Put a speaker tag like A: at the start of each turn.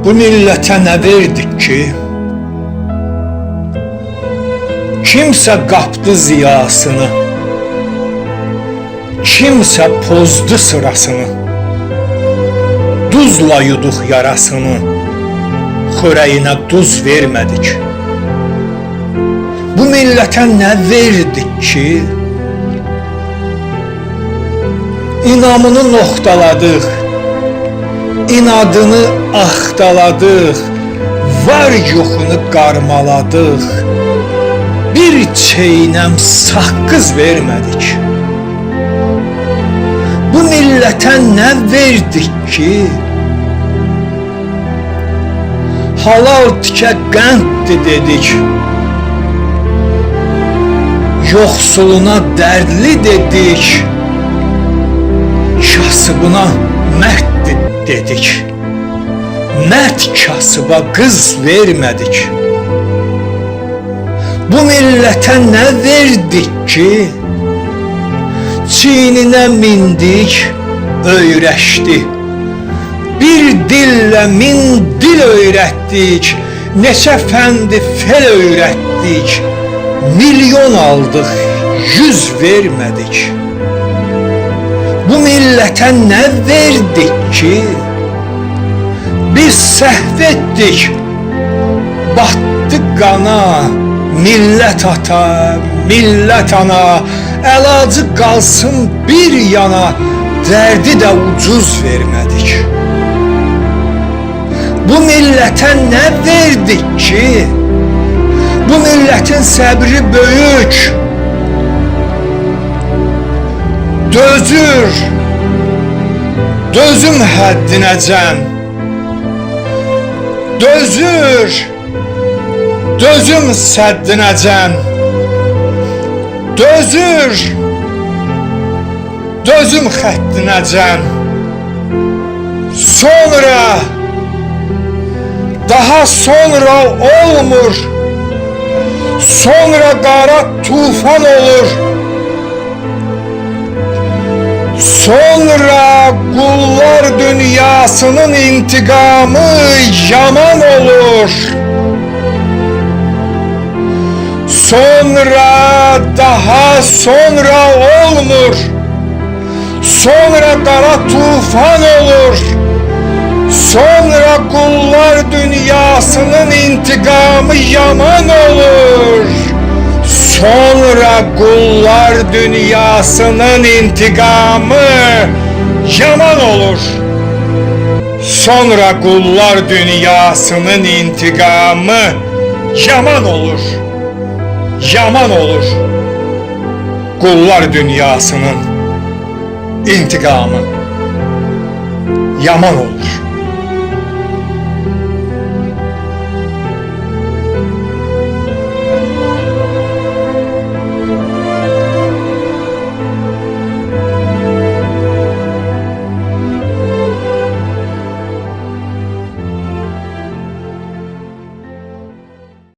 A: Bu millətə nə verdik ki, kimsə qapdı ziyasını, kimsə pozdu sırasını, duzla yuduq yarasını, xörəyinə duz vermədik. Bu millətə nə verdik ki, inamını noxtaladıq, inadını axtaladıq, var yoxunu qarmaladıq, bir çeynəm saqqız vermədik. Bu millətə nə verdik ki, halal tikə qənddir dedik, yoxsuluna dərdli dedik, kasıbına mərddir dedik, mərd kasıba qız vermədik. Bu millətə nə verdik ki, çiyninə mindik, öyrəşdi, bir dillə min dil öyrətdik, neçə fəndi fel öyrətdik, milyon aldıq, 100 vermədik. Bu millətə nə verdik ki, biz səhv etdik, batdı qana, millət ata, millət ana, əlacı qalsın bir yana, dərdi də ucuz vermədik. Bu millətə nə verdik ki, bu millətin səbri böyük, dözür, dözüm həddinəcən, dözür, dözüm səddinəcən, dözür, dözüm xəttinəcən, sonra, daha sonra olmur, sonra qara tufan olur, sonra qullar dünyasının intiqamı yaman olur. Sonra, daha sonra olmur, sonra qara tufan olur, sonra qullar dünyasının intiqamı yaman olur. Sonra qullar dünyasının intiqamı yaman olur. Sonra qullar dünyasının intiqamı yaman olur. Yaman olur. Qullar dünyasının intiqamı yaman olur.